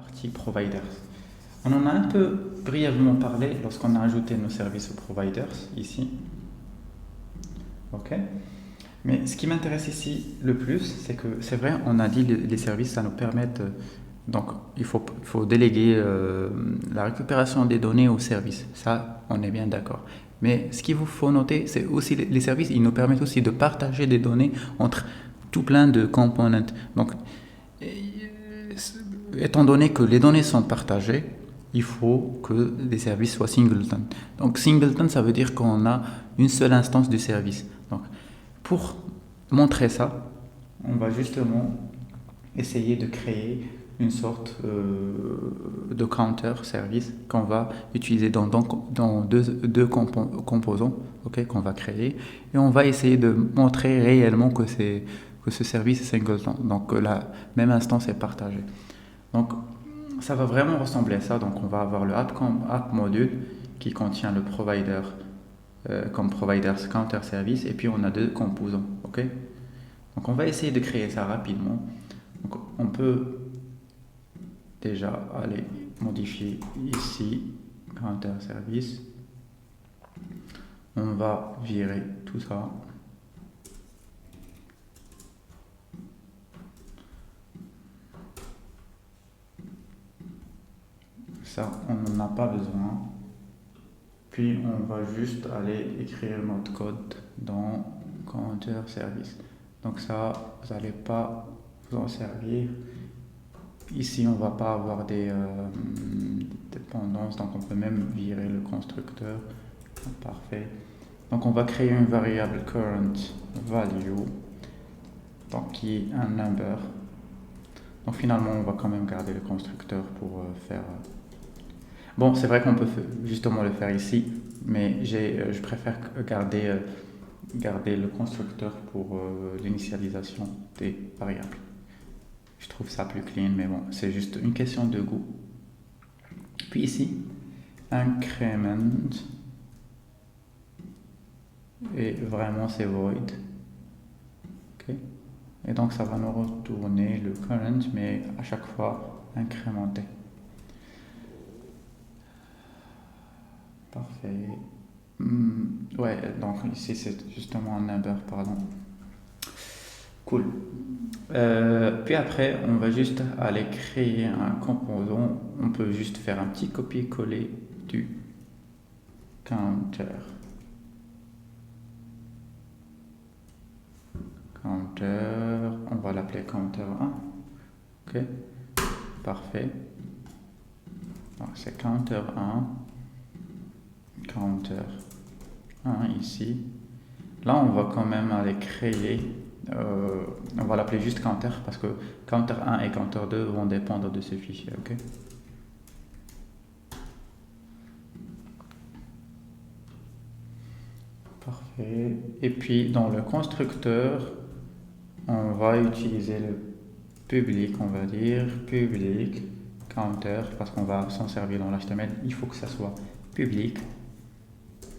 Partie providers. On en a un peu brièvement parlé lorsqu'on a ajouté nos services aux providers ici. Ok. Mais ce qui m'intéresse ici le plus, c'est que c'est vrai, on a dit les services, ça nous permet donc il faut déléguer la récupération des données aux services. Ça, on est bien d'accord. Mais ce qu'il vous faut noter, c'est aussi les services, ils nous permettent aussi de partager des données entre tout plein de components. Donc, étant donné que les données sont partagées, il faut que les services soient singleton. Donc singleton, ça veut dire qu'on a une seule instance du service. Donc pour montrer ça, on va justement essayer de créer une sorte de counter service qu'on va utiliser dans deux composants, okay, qu'on va créer, et on va essayer de montrer réellement que ce service est singleton, donc que la même instance est partagée. Donc ça va vraiment ressembler à ça. Donc on va avoir le app module qui contient le provider comme providers counter service, et puis on a deux composants. Ok. Donc on va essayer de créer ça rapidement. Donc on peut déjà aller modifier ici counter service. On va virer tout ça. Ça, on n'en a pas besoin. Puis on va juste aller écrire notre code dans counter service. Donc ça, vous n'allez pas vous en servir. Ici, on ne va pas avoir des dépendances, donc on peut même virer le constructeur. Parfait. Donc on va créer une variable current value, donc qui est un number. Donc finalement, on va quand même garder le constructeur pour faire... Bon, c'est vrai qu'on peut justement le faire ici, mais je préfère garder le constructeur pour l'initialisation des variables. Je trouve ça plus clean, mais bon, c'est juste une question de goût. Puis ici, increment, et vraiment c'est void. Okay. Et donc ça va nous retourner le current, mais à chaque fois incrémenté. Parfait. Ouais, donc ici c'est justement un number, pardon. Cool. Puis après, on va juste aller créer un composant. On peut juste faire un petit copier-coller du counter. Counter, on va l'appeler counter 1. Ok, parfait. Donc c'est counter 1. Counter 1 ici. Là, on va quand même aller créer, on va l'appeler juste counter parce que counter 1 et counter 2 vont dépendre de ce fichier. Ok. Parfait. Et puis dans le constructeur, on va utiliser le public, on va dire public counter parce qu'on va s'en servir dans l'HTML. Il faut que ça soit public,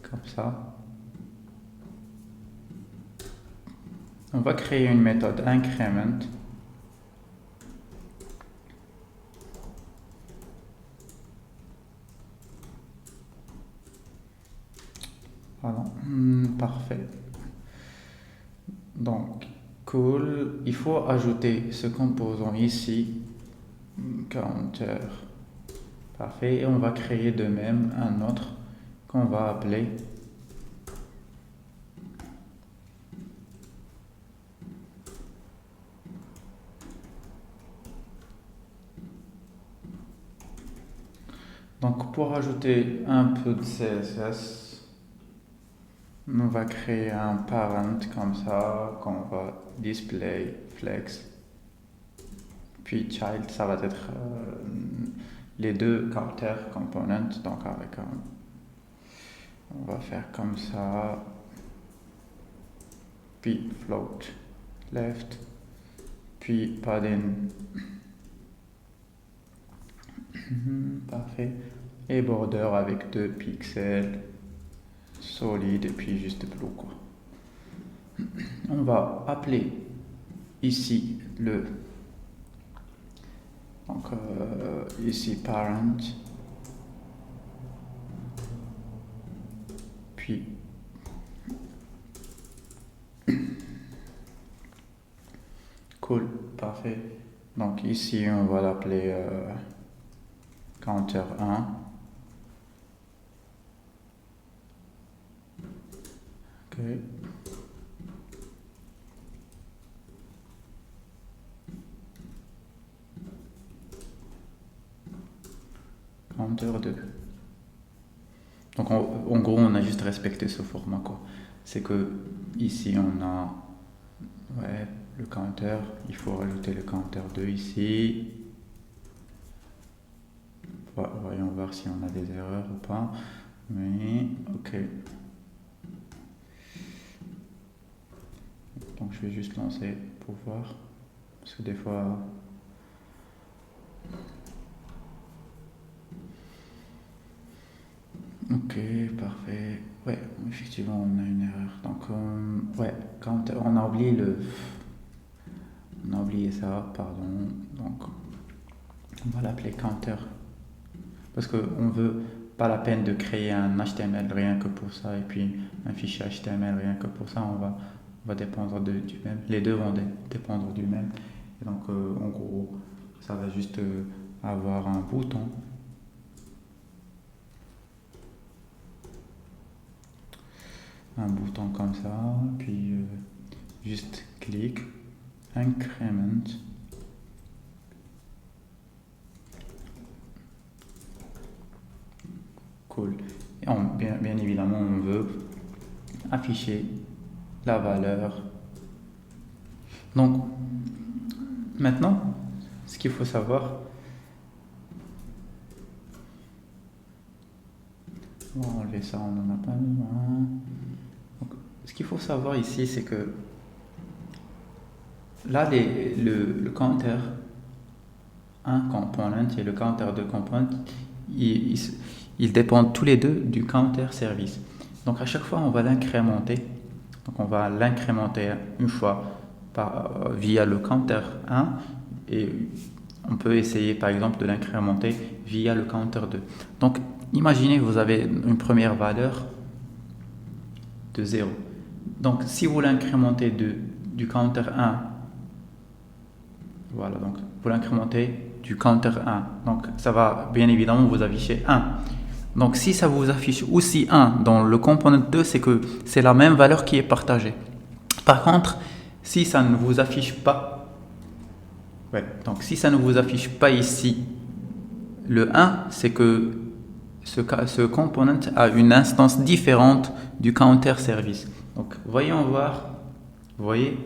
comme ça. On va créer une méthode increment. Pardon. Parfait. Donc, cool. Il faut ajouter ce composant ici, counter. Parfait. Et on va créer de même un autre qu'on va appeler donc pour ajouter un peu de CSS, on va créer un parent comme ça qu'on va display flex. Puis child, ça va être les deux counter components. Donc avec on va faire comme ça. Puis float left. Puis padding. Parfait. Et border avec 2 pixels. Solide et puis juste blue quoi. On va appeler ici Donc ici parent, puis cool, parfait. Donc ici on va l'appeler counter 1. Ok. Counter 2. Donc en gros on a juste respecté ce format quoi. C'est que ici on a le counter, il faut rajouter le counter 2 ici. Voyons voir si on a des erreurs ou pas. Mais ok. Donc je vais juste lancer pour voir. Parce que des fois. Ok, parfait. Ouais, effectivement, on a une erreur. Donc, quand on a oublié on a oublié ça, pardon. Donc, on va l'appeler counter. Parce qu'on veut pas la peine de créer un HTML rien que pour ça, et puis un fichier HTML rien que pour ça, on va dépendre du même. Les deux vont dépendre du même. Et donc, en gros, ça va juste avoir un bouton. Un bouton comme ça, puis juste clic, increment, cool. Et bien évidemment, on veut afficher la valeur. Donc, maintenant, ce qu'il faut savoir, on va enlever ça, on n'en a pas besoin. Ce qu'il faut savoir ici, c'est que là, le counter 1 component et le counter 2 component, ils dépendent tous les deux du counter service. Donc à chaque fois, on va l'incrémenter. Donc on va l'incrémenter une fois via le counter 1 et on peut essayer par exemple de l'incrémenter via le counter 2. Donc imaginez, vous avez une première valeur de 0. Donc si vous l'incrémentez du counter 1, voilà, donc vous l'incrémentez du counter 1. Donc ça va bien évidemment vous afficher 1. Donc si ça vous affiche aussi 1 dans le component 2, c'est que c'est la même valeur qui est partagée. Par contre, si ça ne vous affiche pas, donc si ça ne vous affiche pas ici le 1, c'est que ce component a une instance différente du counter service. Donc voyons voir, vous voyez,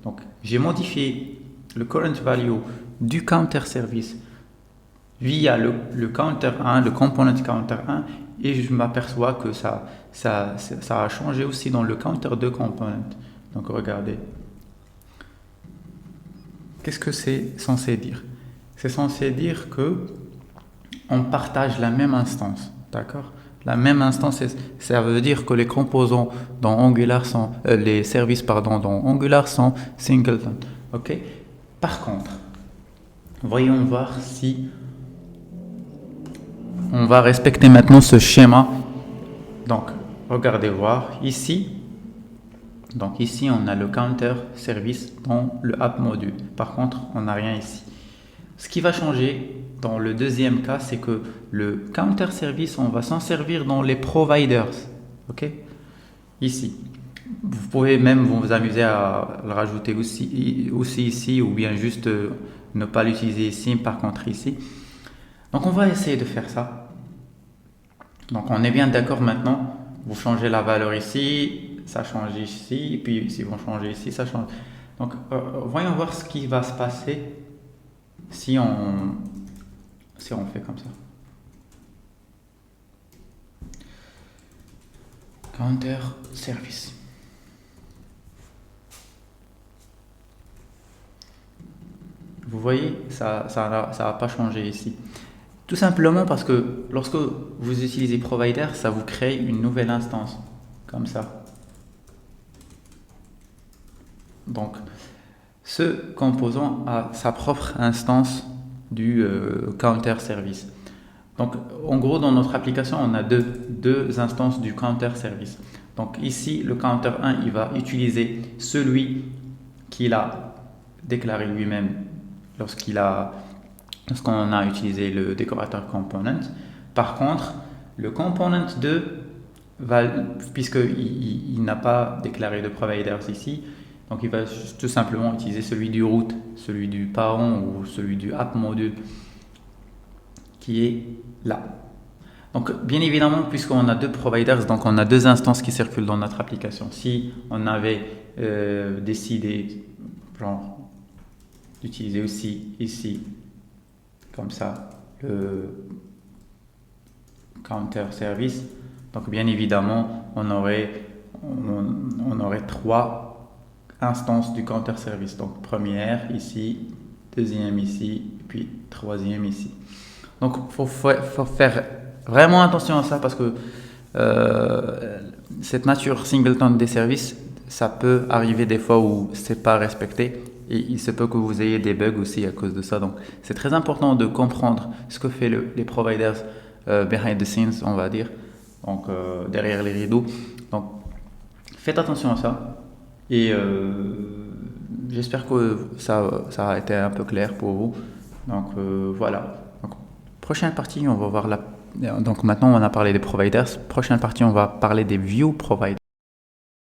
donc j'ai modifié le current value du counter service via le counter 1, le component counter 1, et je m'aperçois que ça a changé aussi dans le counter 2 component. Donc regardez. Qu'est-ce que c'est censé dire? C'est censé dire que on partage la même instance, d'accord? La même instance, ça veut dire que les composants dans Angular sont, les services pardon, dans Angular sont singleton, ok? Par contre, voyons voir si on va respecter maintenant ce schéma. Donc, regardez voir ici. Donc ici, on a le counter service dans le app module. Par contre, on n'a rien ici. Ce qui va changer dans le deuxième cas, c'est que le counter service, on va s'en servir dans les providers. Ok? Ici. Vous pouvez même vous amuser à le rajouter aussi ici, ou bien juste ne pas l'utiliser ici, par contre ici. Donc on va essayer de faire ça. Donc on est bien d'accord maintenant. Vous changez la valeur ici, ça change ici, et puis si vous changez ici, ça change. Donc voyons voir ce qui va se passer si on fait comme ça. Counter service. Vous voyez, ça n'a pas changé ici. Tout simplement parce que lorsque vous utilisez provider, ça vous crée une nouvelle instance, comme ça. Donc, ce composant a sa propre instance du counter service. Donc, en gros, dans notre application, on a deux instances du counter service. Donc ici, le counter 1, il va utiliser celui qu'il a déclaré lui-même lorsqu'on a utilisé le décorateur component. Par contre, le component 2 puisqu'il n'a pas déclaré de providers ici, donc il va tout simplement utiliser celui du root, celui du parent ou celui du app module qui est là. Donc bien évidemment, puisqu'on a deux providers, donc on a deux instances qui circulent dans notre application. Si on avait décidé d'utiliser aussi ici, comme ça, le counter service, donc bien évidemment, on aurait trois instances du counter service. Donc première ici, deuxième ici, et puis troisième ici. Donc faut faire vraiment attention à ça parce que cette nature singleton des services, ça peut arriver des fois où c'est pas respecté et il se peut que vous ayez des bugs aussi à cause de ça. Donc c'est très important de comprendre ce que fait les providers behind the scenes, on va dire, donc derrière les rideaux. Donc faites attention à ça et j'espère que ça a été un peu clair pour vous. Donc voilà. Donc, prochaine partie, on va voir donc maintenant on a parlé des providers. Prochaine partie, on va parler des view providers.